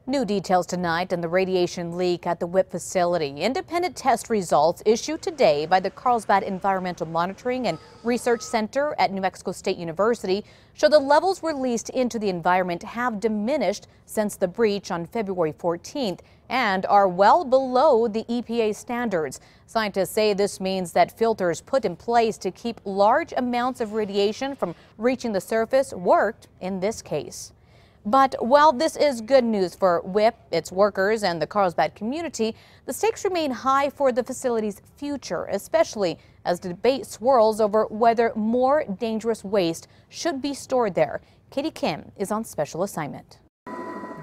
New details tonight on the radiation leak at the WIPP facility. Independent test results issued today by the Carlsbad Environmental Monitoring and Research Center at New Mexico State University show the levels released into the environment have diminished since the breach on February 14th and are well below the EPA standards. Scientists say this means that filters put in place to keep large amounts of radiation from reaching the surface worked in this case. But while this is good news for WIPP, its workers, and the Carlsbad community, the stakes remain high for the facility's future, especially as the debate swirls over whether more dangerous waste should be stored there. Katie Kim is on special assignment.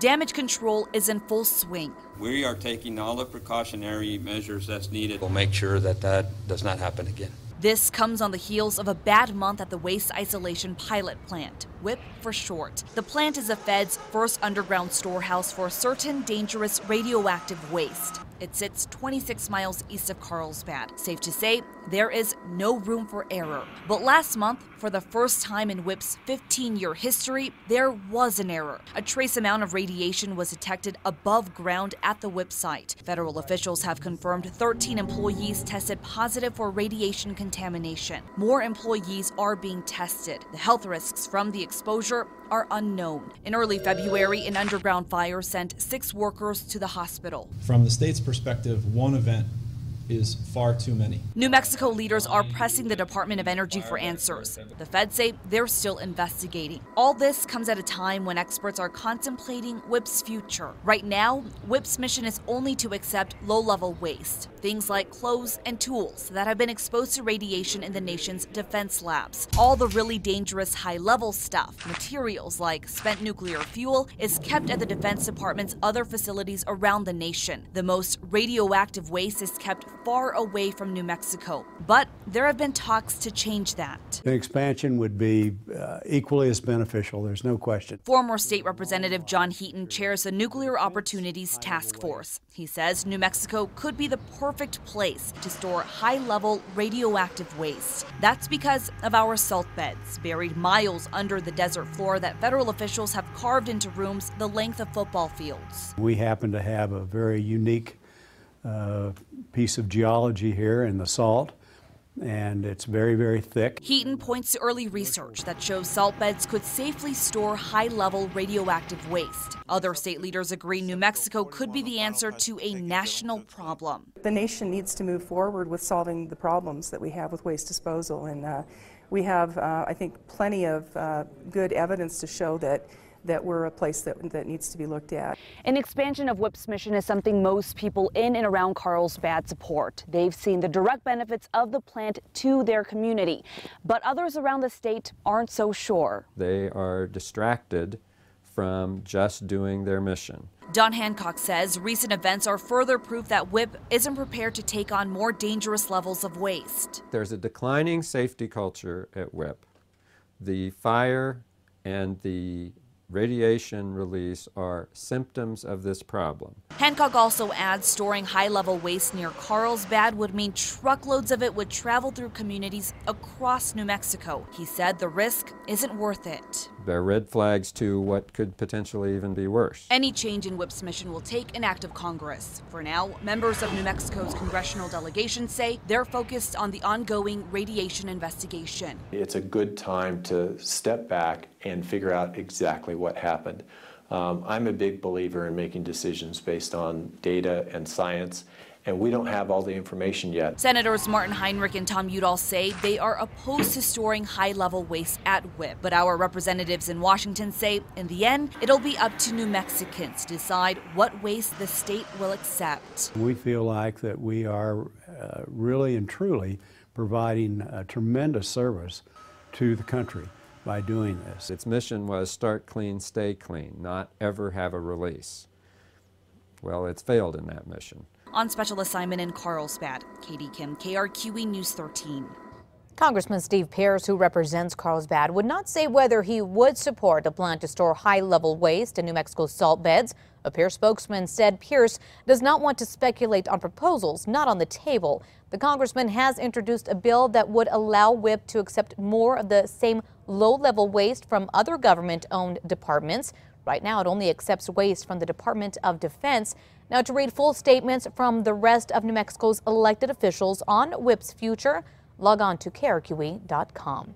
Damage control is in full swing. We are taking all the precautionary measures that's needed. We'll make sure that that does not happen again. This comes on the heels of a bad month at the Waste Isolation Pilot Plant, WIPP for short. The plant is the Fed's first underground storehouse for certain dangerous radioactive waste. It sits 26 miles east of Carlsbad. Safe to say, there is no room for error. But last month, for the first time in WIPP's 15-year history, there was an error. A trace amount of radiation was detected above ground at the WIPP site. Federal officials have confirmed 13 employees tested positive for radiation contamination. More employees are being tested. The health risks from the exposure are unknown. In early February, an underground fire sent 6 workers to the hospital. From the state's perspective, one event is far too many. New Mexico leaders are pressing the Department of Energy for answers. The feds say they're still investigating. All this comes at a time when experts are contemplating WIPP's future. Right now, WIPP's mission is only to accept low-level waste, things like clothes and tools that have been exposed to radiation in the nation's defense labs. All the really dangerous high-level stuff, materials like spent nuclear fuel, is kept at the Defense Department's other facilities around the nation. The most radioactive waste is kept far away from New Mexico, but there have been talks to change that. The expansion would be equally as beneficial, there's no question. Former State Representative John Heaton chairs the Nuclear Opportunities Task Force. He says New Mexico could be the perfect place to store high-level radioactive waste. That's because of our salt beds, buried miles under the desert floor that federal officials have carved into rooms the length of football fields. We happen to have a very unique piece of geology here in the salt, and it's very, very thick. Heaton points to early research that shows salt beds could safely store high-level radioactive waste. Other state leaders agree New Mexico could be the answer to a national problem. The nation needs to move forward with solving the problems that we have with waste disposal, and we have, I think, plenty of good evidence to show that we're a place that needs to be looked at. An expansion of WIPP's mission is something most people in and around Carlsbad support. They've seen the direct benefits of the plant to their community, but others around the state aren't so sure. They are distracted from just doing their mission. Don Hancock says recent events are further proof that WIPP isn't prepared to take on more dangerous levels of waste. There's a declining safety culture at WIPP. The fire and the radiation release are symptoms of this problem. Hancock also adds storing high-level waste near Carlsbad would mean truckloads of it would travel through communities across New Mexico. He said the risk isn't worth it. There are red flags to what could potentially even be worse. Any change in WIPP's mission will take an act of Congress. For now, members of New Mexico's congressional delegation say they're focused on the ongoing radiation investigation. It's a good time to step back and figure out exactly what happened. I'm a big believer in making decisions based on data and science, and we don't have all the information yet. Senators Martin Heinrich and Tom Udall say they are opposed to storing high-level waste at WIPP. But our representatives in Washington say, in the end, it'll be up to New Mexicans to decide what waste the state will accept. We feel like that we are really and truly providing a tremendous service to the country by doing this. Its mission was start clean, stay clean, not ever have a release. Well, it's failed in that mission. On special assignment in Carlsbad, Katie Kim, KRQE News 13. Congressman Steve Pierce, who represents Carlsbad, would not say whether he would support a plan to store high-level waste in New Mexico's salt beds. A Pierce spokesman said Pierce does not want to speculate on proposals not on the table. The congressman has introduced a bill that would allow WIPP to accept more of the same low-level waste from other government-owned departments. Right now, it only accepts waste from the Department of Defense. Now, to read full statements from the rest of New Mexico's elected officials on WIPP's future, log on to KRQE.com.